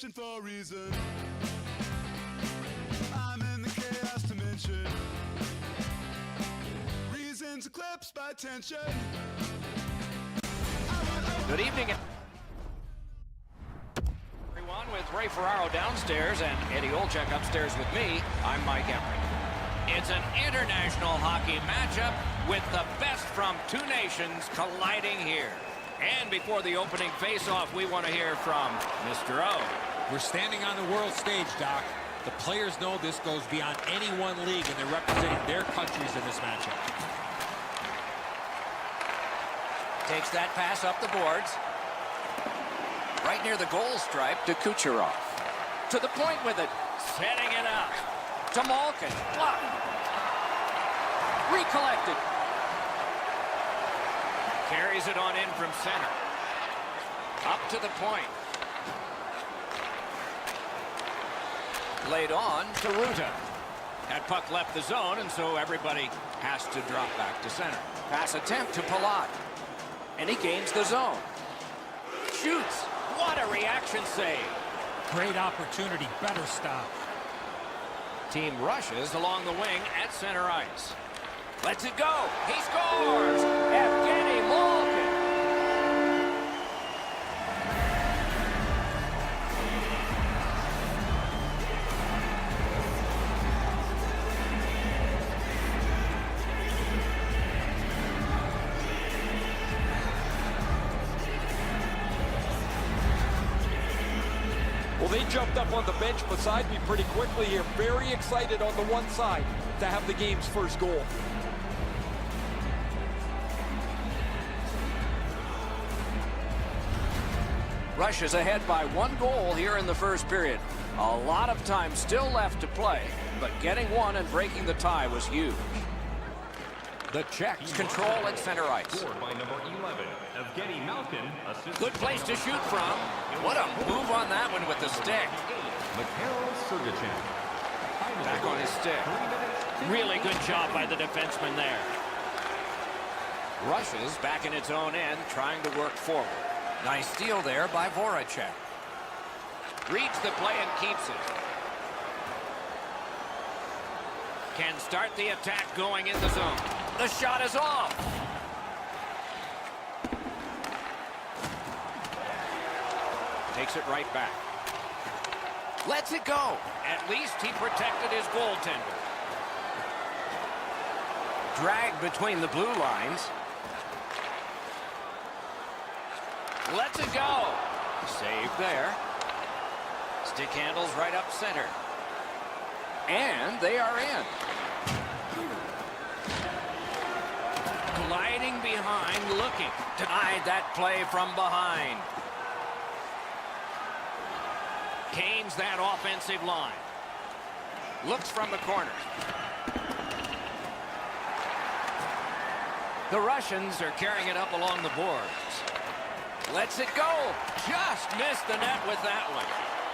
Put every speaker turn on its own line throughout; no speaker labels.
searching for a reason. I'm in the chaos dimension. Reasons eclipsed by tension.
Good evening, everyone, with Ray Ferraro downstairs and Eddie Olczyk upstairs with me. I'm Mike Emery. It's an international hockey matchup with the best from two nations colliding here. And before the opening face-off, we want to hear from Mr. O.
We're standing on the world stage, Doc. The players know this goes beyond any one league, and they're representing their countries in this matchup.
Takes that pass up the boards. Right near the goal stripe to Kucherov. To the point with it. Setting it up. To Malkin. Blocked. Recollected. Carries it on in from center. Up to the point. Laid on to Ruta. That puck left the zone, and so everybody has to drop back to center. Pass attempt to Palat. And he gains the zone. Shoots. What a reaction save.
Great opportunity. Better stop.
Team rushes along the wing at center ice. Lets it go. He scores. Evgeny Malkin.
Well, they jumped up on the bench beside me pretty quickly here. Very excited on the one side to have the game's first goal.
Rush is ahead by 1 goal here in the first period. A lot of time still left to play, but getting one and breaking the tie was huge. The Czechs control at center ice.
By number 11, Evgeny Malkin,
Good place to shoot from. What a move on that one with the stick. Back on his stick. Really good job by the defenseman there. Rushes back in its own end, trying to work forward. Nice steal there by Voracek. Reads the play and keeps it. Can start the attack going in the zone. The shot is off. Takes it right back. Lets it go. At least he protected his goaltender. Drag between the blue lines. Lets it go. Save there. Stick handles right up center. And they are in. Gliding behind, looking. Denied that play from behind. Gains that offensive line. Looks from the corner. The Russians are carrying it up along the boards. Lets it go. Just missed the net with that one.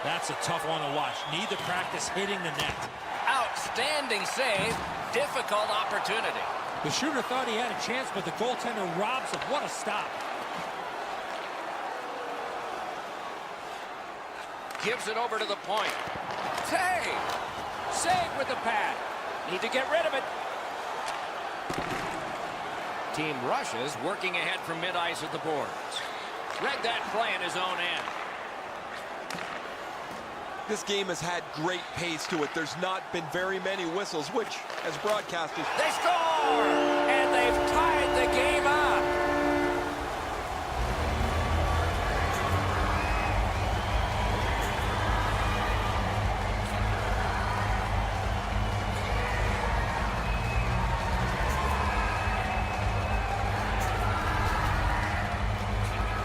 That's a tough one to watch. Need to practice hitting the net.
Outstanding save. Difficult opportunity.
The shooter thought he had a chance, but the goaltender robs him. What a stop.
Gives it over to the point. Save! Save with the pad. Need to get rid of it. Team rushes, working ahead from mid-ice at the boards. Read that play in his own end.
This game has had great pace to it. There's not been very many whistles, which, as broadcasters...
They score! And they've tied the game up.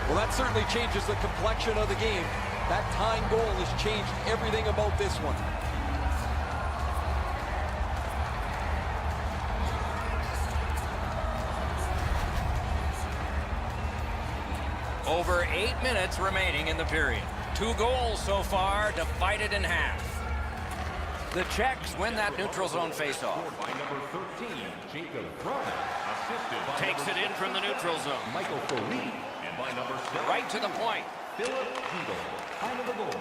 Well, that certainly changes the complexion of the game. That tying goal has changed everything about this one.
Over 8 minutes remaining in the period. 2 goals so far, divided in half. The Czechs win that neutral zone faceoff.
by number 13, Jacob Brunner, assisted by
Takes it in from the neutral zone.
Michael Foley, and by number 7,
Right to the point.
Philip Heedle. Time of the goal,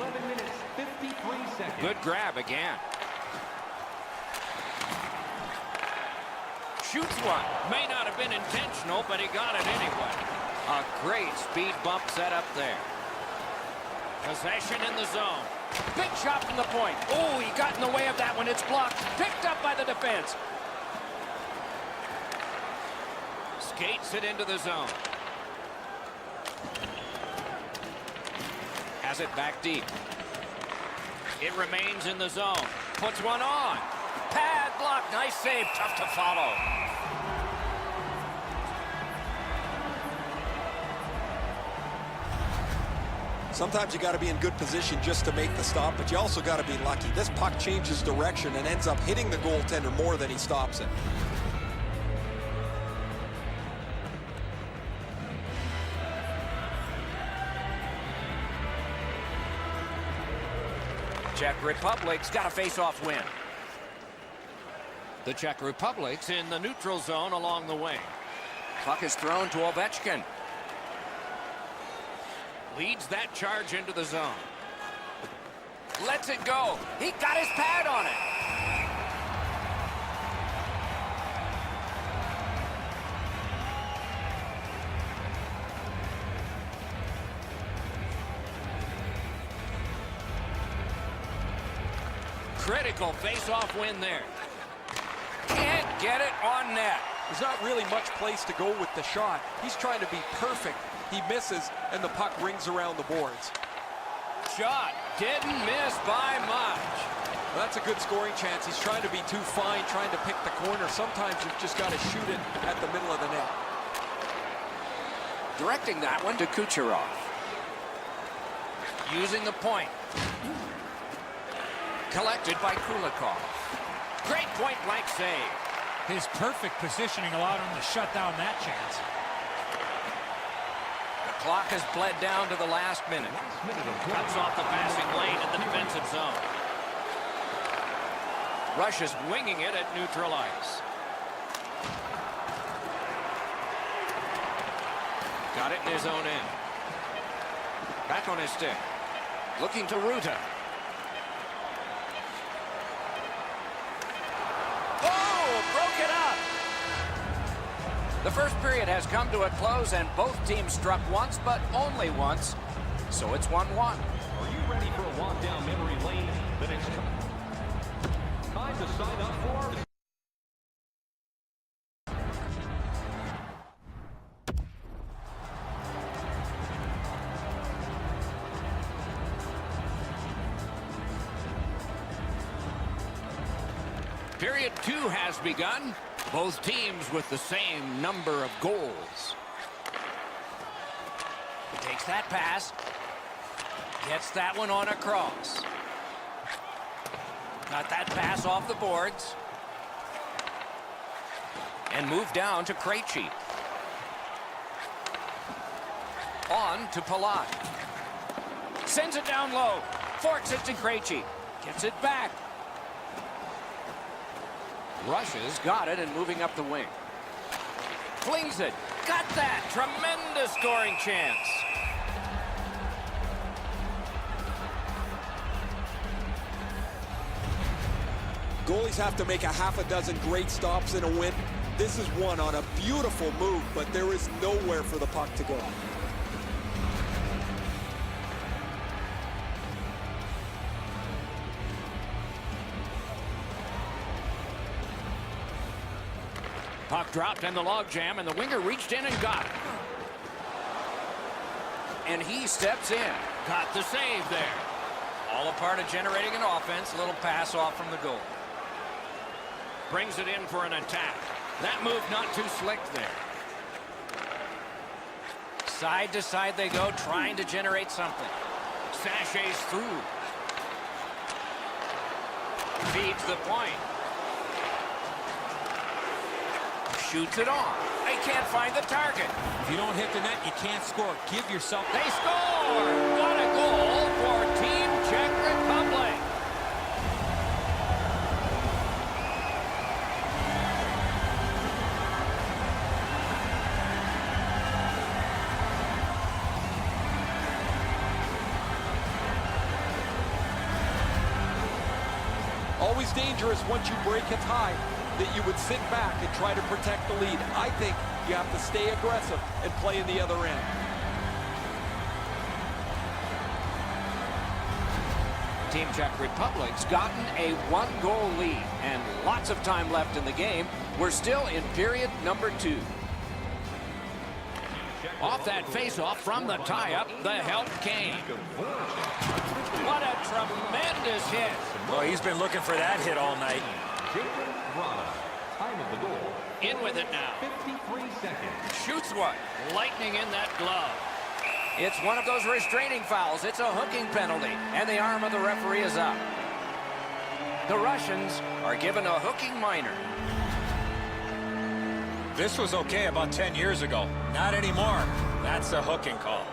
11 minutes, 53 seconds.
Good grab again. Shoots one. May not have been intentional, but he got it anyway. A great speed bump set up there. Possession in the zone. Big shot from the point. Oh, he got in the way of that one. It's blocked. Picked up by the defense. Skates it into the zone. Has it back deep. It remains in the zone. Puts one on. Pad block. Nice save. Tough to follow.
Sometimes you got to be in good position just to make the stop, but you also got to be lucky. This puck changes direction and ends up hitting the goaltender more than he stops it.
Czech Republic's got a face-off win. The Czech Republic's in the neutral zone along the wing. Puck is thrown to Ovechkin. Leads that charge into the zone. Lets it go. He got his pad on it. Critical face-off win there. Can't get it on net.
There's not really much place to go with the shot. He's trying to be perfect. He misses, and the puck rings around the boards.
Shot didn't miss by much.
Well, that's a good scoring chance. He's trying to be too fine, trying to pick the corner. Sometimes you've just got to shoot it at the middle of the net.
Directing that one to Kucherov. Using the point. Collected by Kulikov. Great point-blank save.
His perfect positioning allowed him to shut down that chance.
The clock has bled down to the last minute. Cuts off the passing lane in the defensive zone. Rush is winging it at neutral ice. Got it in his own end. Back on his stick. Looking to Ruta. Oh, broke it up. The first period has come to a close, and both teams struck once, but only once. So it's 1-1.
Are you ready for a walk down memory lane? Then it's time to sign up for...
Period 2 has begun. Both teams with the same number of goals. He takes that pass. Gets that one on across. Got that pass off the boards. And moved down to Krejci. On to Palat. Sends it down low. Forks it to Krejci. Gets it back. Rushes, got it, and moving up the wing. Flings it. Got that. Tremendous scoring chance.
Goalies have to make a half a dozen great stops in a win. This is one on a beautiful move, but there is nowhere for the puck to go.
Puck dropped in the logjam, and the winger reached in and got it. And he steps in. Got the save there. All a part of generating an offense. A little pass off from the goal. Brings it in for an attack. That move not too slick there. Side to side they go, trying to generate something. Sachets through. Feeds the point. Shoots it on. They can't find the target.
If you don't hit the net, you can't score. Give yourself...
They score! What a goal for Team Czech Republic!
Always dangerous once you break a tie that you would sit back and try to protect the lead. I think you have to stay aggressive and play in the other end.
Team Czech Republic's gotten a one-goal lead and lots of time left in the game. We're still in period number 2. Off that face-off from the tie-up, the help came. What a tremendous hit.
Well, he's been looking for that hit all night.
Time of the goal.
In with it now.
53 seconds.
Shoots one. Lightning in that glove. It's one of those restraining fouls. It's a hooking penalty, and the arm of the referee is up. The Russians are given a hooking minor.
This was okay about 10 years ago. Not anymore. That's a hooking call.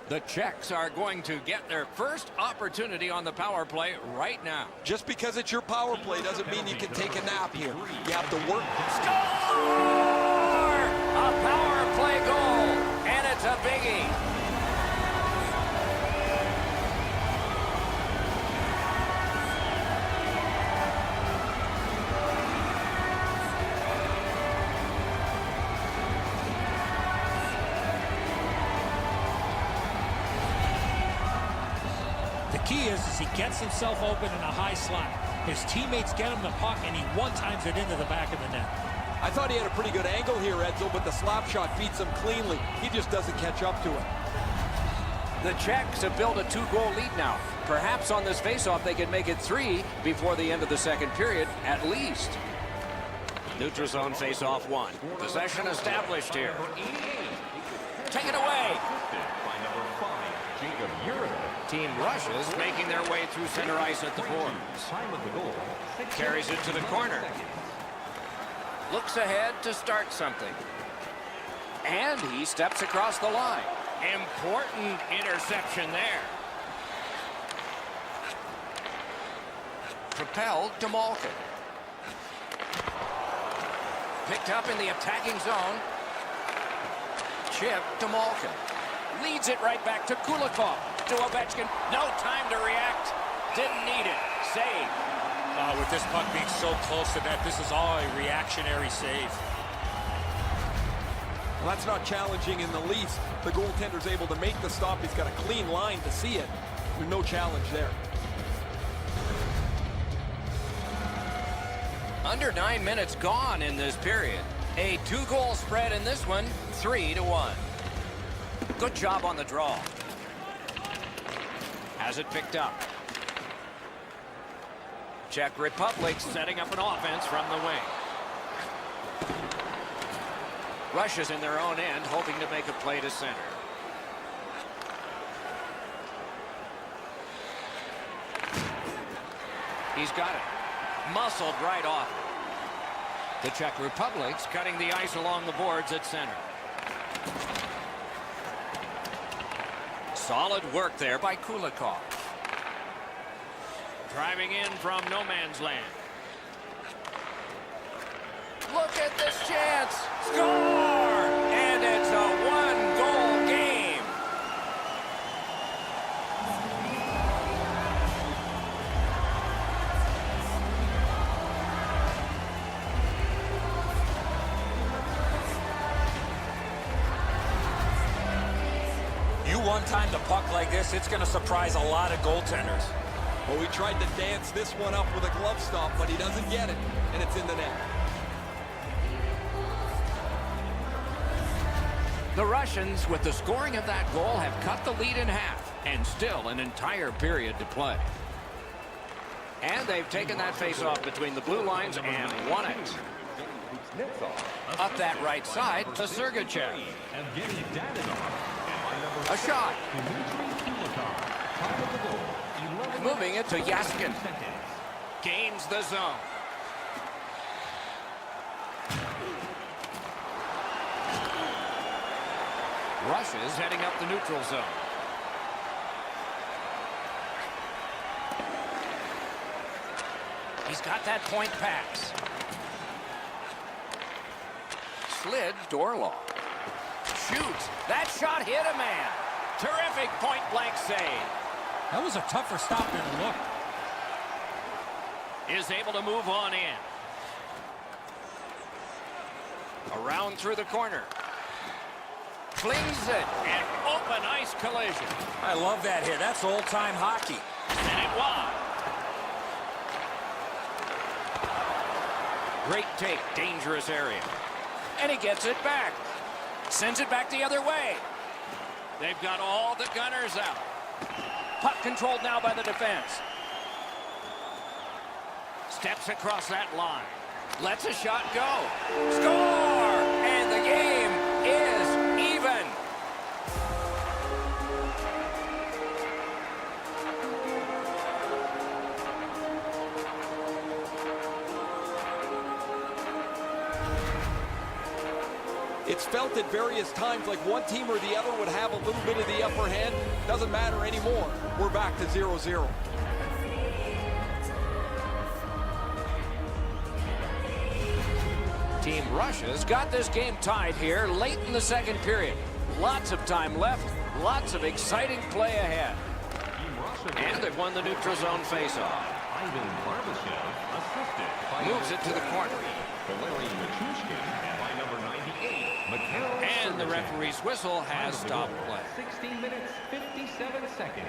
The Czechs are going to get their first opportunity on the power play right now.
Just because it's your power play doesn't mean you can take a nap here. You have to work.
Score! A power play goal, and it's a biggie.
The key is he gets himself open in a high slot. His teammates get him the puck, and he one-times it into the back of the net.
I thought he had a pretty good angle here, Edzo, but the slap shot beats him cleanly. He just doesn't catch up to it.
The Czechs have built a 2-goal lead now. Perhaps on this faceoff they can make it 3 before the end of the second period, at least. Neutral zone faceoff 1. Possession established here. Take it away.
By number 5, Jacob Uribe.
Team Russia's making their way through center ice at the boards.
Time of the goal.
Carries it to the corner. Looks ahead to start something. And he steps across the line. Important interception there. Propelled to Malkin. Picked up in the attacking zone. Chip to Malkin. Leads it right back to Kulikov. To Ovechkin. No time to react. Didn't need it. Save.
With this puck being so close to net, this is all a reactionary save.
Well, that's not challenging in the least. The goaltender's able to make the stop. He's got a clean line to see it. There's no challenge there.
Under 9 minutes gone in this period. A 2-goal spread in this one, 3-1. Good job on the draw. Has it picked up. Czech Republic setting up an offense from the wing. Russia's in their own end, hoping to make a play to center. He's got it. Muscled right off. The Czech Republic's cutting the ice along the boards at center. Solid work there by Kulikov. Driving in from no man's land. Look at this chance. Score! And it's a 1-goal game.
You one-time the puck like this, it's going to surprise a lot of goaltenders.
Well, we tried to dance this one up with a glove stop, but he doesn't get it, and it's in the net.
The Russians, with the scoring of that goal, have cut the lead in half, and still an entire period to play. And they've taken that face-off between the blue lines and won it. Up that right side to Sergachev. A shot. Moving it to Yaskin. Gains the zone. Russia's heading up the neutral zone. He's got that point pass. Slid Dorloff. Shoots. That shot hit a man. Terrific point-blank save.
That was a tougher stop than it looked.
Is able to move on in. Around through the corner. Flings it. An open ice collision.
I love that hit. That's old-time hockey.
And it won. Great take. Dangerous area. And he gets it back. Sends it back the other way. They've got all the gunners out. Puck controlled now by the defense. Steps across that line. Lets a shot go. Score! And the game is even.
It's felt at various times like one team or the other would have a little bit of the upper hand. Doesn't matter anymore. We're back to 0-0.
Team Russia's got this game tied here late in the second period. Lots of time left. Lots of exciting play ahead. And they've won the neutral zone faceoff.
Ivan Barbashev assisted by
Moves it to the corner.
Valeri Machushkin by number 98. Mikhail
And the
Sergeant.
referee's whistle has stopped play.
16 minutes, 57 seconds.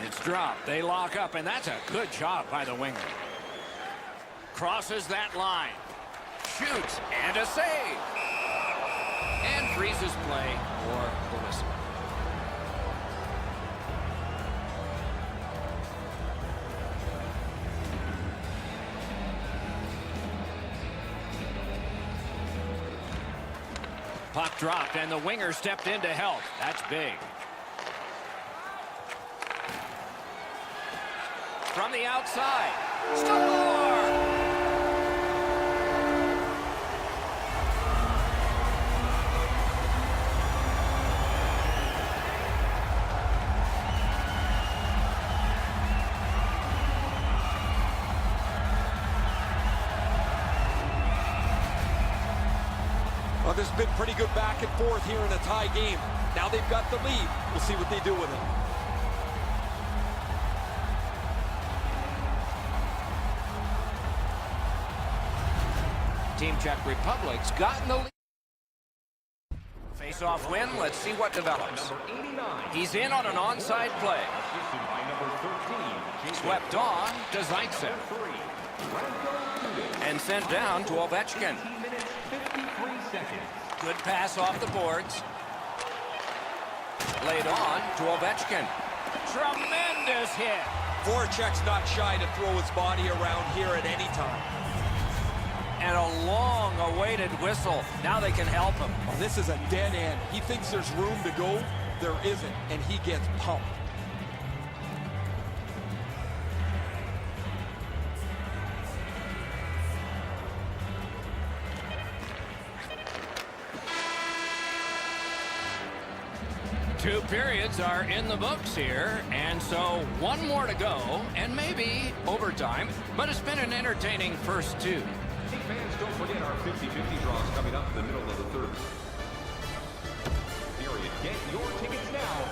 It's dropped. They lock up, and that's a good job by the winger. Crosses that line. Shoots, and a save. And freezes play for the whistle. Puck dropped, and the winger stepped in to help. That's big. From the outside. Score!
Well, there's been pretty good back and forth here in a tie game. Now they've got the lead. We'll see what they do with it.
Team Czech Republic's gotten the lead. Face-off win. Let's see what develops.
Number 89.
He's in on an onside play.
Assisted by number 13.
Swept on to Zaitsev.
3. Radko Gudas.
And sent down to Ovechkin.
18 minutes, 53 seconds.
Good pass off the boards. Laid on to Ovechkin. Tremendous hit.
Voracek's not shy to throw his body around here at any time.
And a long-awaited whistle. Now they can help him.
Well, this is a dead end. He thinks there's room to go. There isn't, and he gets pumped.
Two periods are in the books here, and so one more to go, and maybe overtime, but it's been an entertaining first two.
Hey fans, don't forget our 50-50 draws coming up in the middle of the third period. Get your tickets now.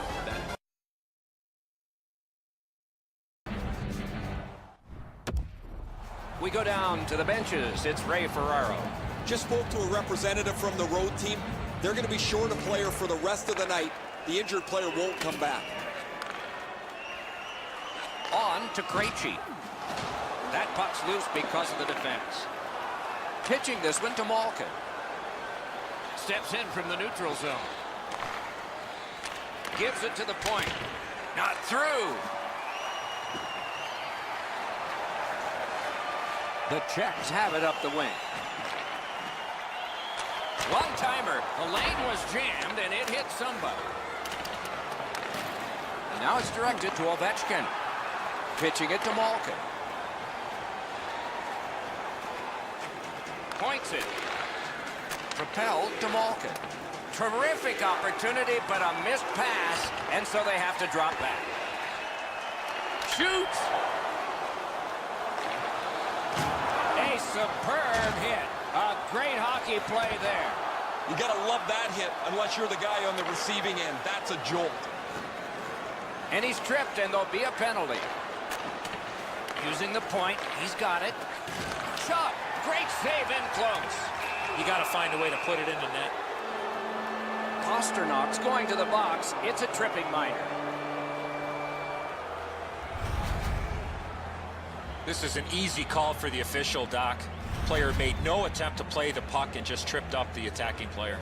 We go down to the benches. It's Ray Ferraro.
Just spoke to a representative from the road team. They're going to be short a player for the rest of the night. The injured player won't come back.
On to Krejci. That puck's loose because of the defense. Pitching this one to Malkin. Steps in from the neutral zone. Gives it to the point. Not through. The Czechs have it up the wing. One-timer. The lane was jammed, and it hit somebody. And now it's directed to Ovechkin. Pitching it to Malkin. Points it. Propelled to Malkin. Terrific opportunity, but a missed pass, and so they have to drop back. Shoots! superb hit. A great hockey play there.
You got to love that hit unless you're the guy on the receiving end. That's a jolt.
And he's tripped, and there'll be a penalty. Using the point, he's got it. Shot, great save in close.
You got to find a way to put it in the net.
Pastrnak's going to the box. It's a tripping minor.
This is an easy call for the official, Doc. Player made no attempt to play the puck and just tripped up the attacking player.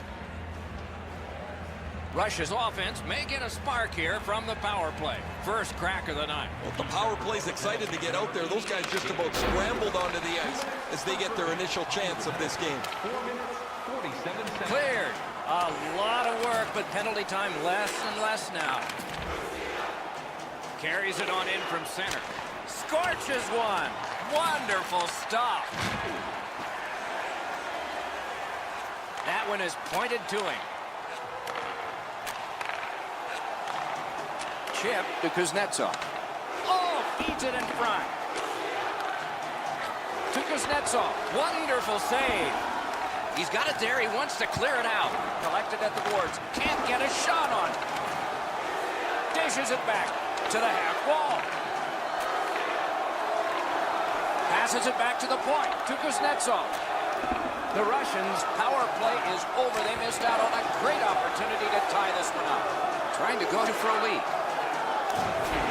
Russia's offense may get a spark here from the power play. First crack of the night.
Well, the power play's excited to get out there. Those guys just about scrambled onto the ice as they get their initial chance of this game.
4 minutes, 47 seconds.
Cleared. A lot of work, but penalty time less and less now. Carries it on in from center. Scorches one. Wonderful stop. That one is pointed to him. Chip to Kuznetsov. Oh, feeds it in front. To Kuznetsov. Wonderful save. He's got it there. He wants to clear it out. Collected at the boards. Can't get a shot on it. Dishes it back to the half wall. Passes it back to the point. To Kuznetsov. The Russians' power play is over. They missed out on a great opportunity to tie this one up. Trying to go for a lead.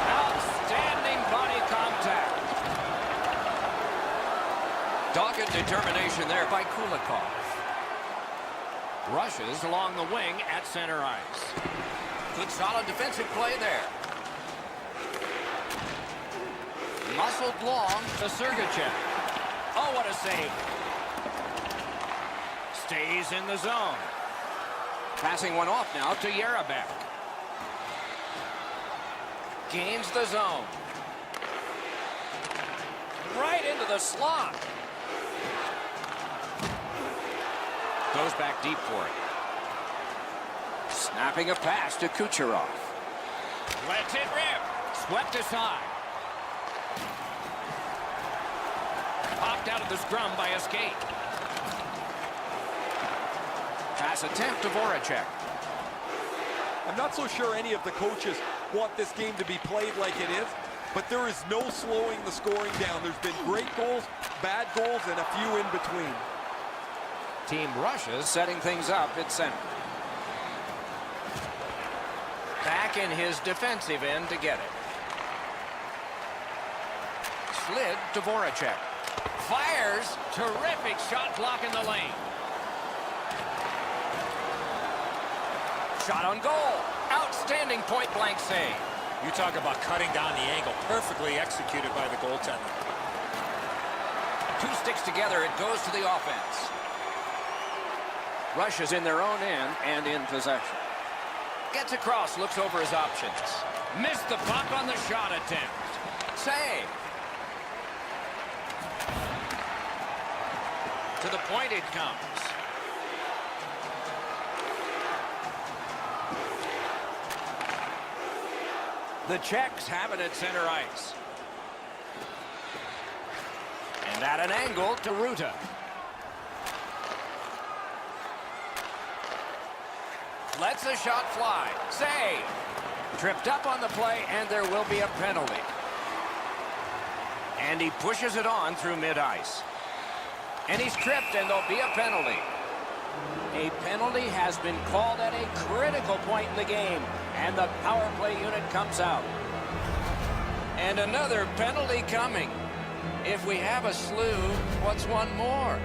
Outstanding body contact. Dogged determination there by Kulikov. Rushes along the wing at center ice. Good solid defensive play there. Muscled long to Sergachev. Oh, what a save. Stays in the zone. Passing one off now to Yarabek. Gains the zone. Right into the slot. Goes back deep for it. Snapping a pass to Kucherov. Lets it rip. Swept aside. Popped out of the scrum by a skate. Pass attempt to Voracek.
I'm not so sure any of the coaches want this game to be played like it is, but there is no slowing the scoring down. There's been great goals, bad goals, and a few in between.
Team Russia setting things up at center. Back in his defensive end to get it. Slid to Voracek. Fires. Terrific shot block in the lane. Shot on goal. Outstanding point-blank save.
You talk about cutting down the angle. Perfectly executed by the goaltender.
Two sticks together. It goes to the offense. Russia's in their own end and in possession. Gets across, looks over his options. Missed the puck on the shot attempt. Save. To the point it comes. The Czechs have it at center ice. And at an angle to Ruta. Lets the shot fly. Save. Tripped up on the play, and there will be a penalty. And he pushes it on through mid-ice. And he's tripped, and there'll be a penalty. A penalty has been called at a critical point in the game, and the power play unit comes out. And another penalty coming. If we have a slew, what's one more?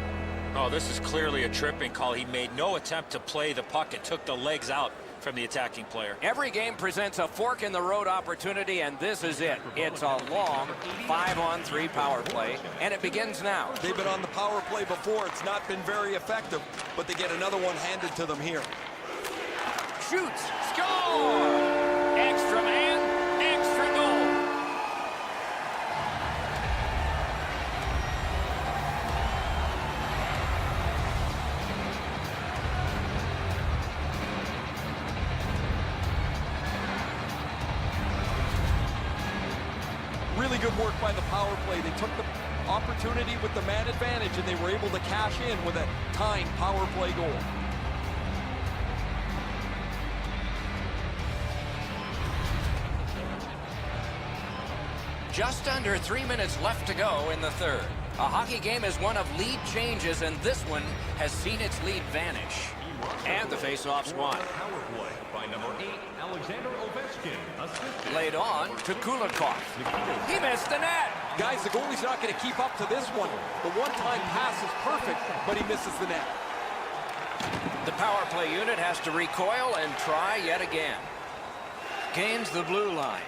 Oh, this is clearly a tripping call. He made no attempt to play the puck and took the legs out from the attacking player.
Every game presents a fork-in-the-road opportunity, and this is it. It's a long 5-on-3 power play, and it begins now.
They've been on the power play before. It's not been very effective, but they get another one handed to them here.
Shoots. Score! Extra man, extra goal.
Really good work by the power play. They took the opportunity with the man advantage, and they were able to cash in with a tying power play goal.
Just under 3 minutes left to go in the third. A hockey game is one of lead changes, and this one has seen its lead vanish. And the face-off's won.
Power play by number 8, Alexander Ovechkin. Assisted.
Laid on to Kulikov. He missed the net.
Guys, the goalie's not going to keep up to this one. The one-time pass is perfect, but he misses the net.
The power play unit has to recoil and try yet again. Gains the blue line.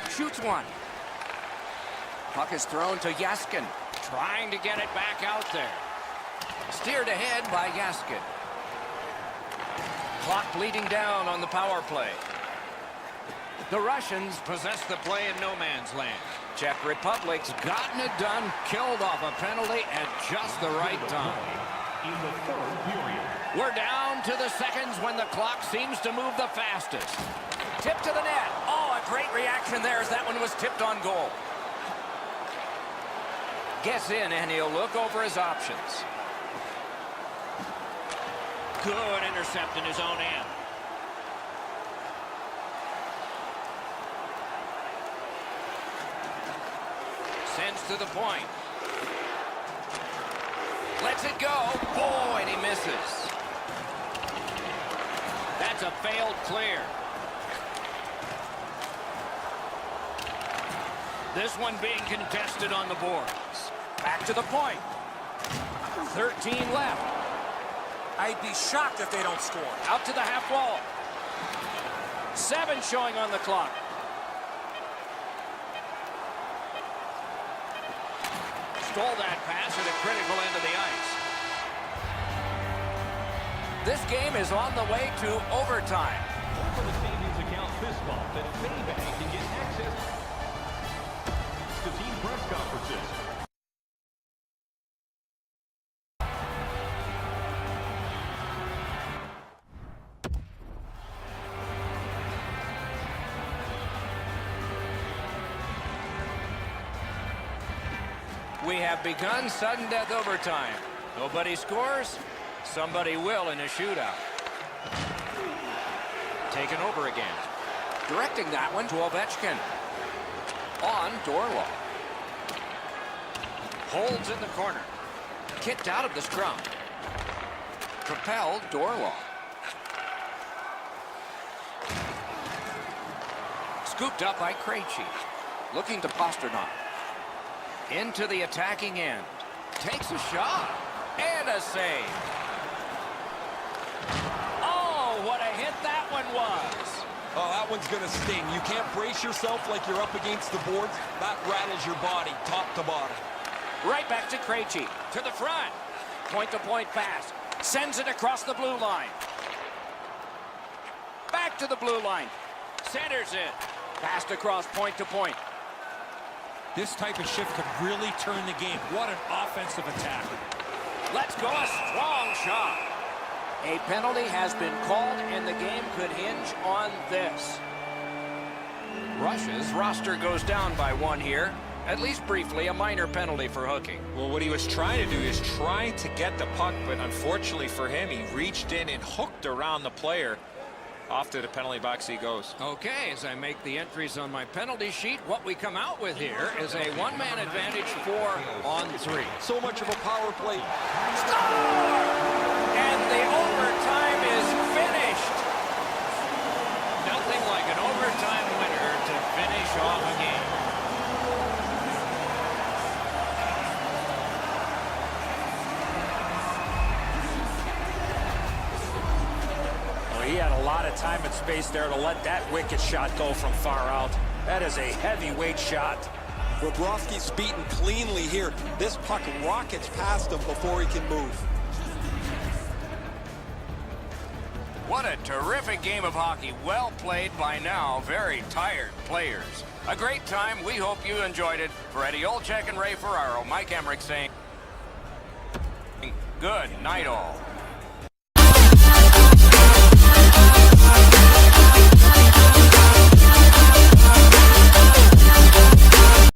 Shoots one. Puck is thrown to Yaskin. Trying to get it back out there. Steered ahead by Yaskin. Clock bleeding down on the power play. The Russians possess the play in no man's land. Czech Republic's gotten it done, killed off a penalty at just the right time.
In the third period.
We're down to the seconds when the clock seems to move the fastest. Tip to the net. Oh, a great reaction there as that one was tipped on goal. Gets in and he'll look over his options. Good intercept in his own end. Sends to the point. Lets it go. Oh, and he misses. That's a failed clear. This one being contested on the boards. Back to the point. 13 left.
I'd be shocked if they don't score.
Out to the half wall. 7 showing on the clock. Stole that pass at a critical end of the ice. This game is on the way to overtime.
For the standings account this month, that Maybank can get access to team press conferences.
We have begun sudden death overtime. Nobody scores, somebody will in a shootout. Taken over again. Directing that one to Ovechkin. On Dorlaw. Holds in the corner. Kicked out of the scrum. Propelled Dorlaw. Scooped up by Krejci. Looking to Pasternak. Into the attacking end. Takes a shot. And a save. Oh, what a hit that one was.
Oh, that one's going to sting. You can't brace yourself like you're up against the boards. That rattles your body, top to bottom.
Right back to Krejci. To the front. Point-to-point pass. Sends it across the blue line. Back to the blue line. Centers it. Passed across point-to-point.
This type of shift could really turn the game. What an offensive attack.
Let's go. A strong shot. A penalty has been called, and the game could hinge on this. Russia's roster goes down by 1 here. At least briefly, a minor penalty for hooking.
Well, what he was trying to do is trying to get the puck, but unfortunately for him, he reached in and hooked around the player. Off to the penalty box he goes.
Okay, as I make the entries on my penalty sheet, what we come out with here is a one-man advantage 4-on-3.
So much of a power play.
Score! And the overtime is finished. Nothing like an overtime winner to finish off a game.
He had a lot of time and space there to let that wicked shot go from far out. That is a heavyweight shot.
Bobrovsky's beaten cleanly here. This puck rockets past him before he can move.
What a terrific game of hockey. Well played by now. Very tired players. A great time. We hope you enjoyed it. For Eddie Olczyk and Ray Ferraro, Mike Emmerich saying good night all.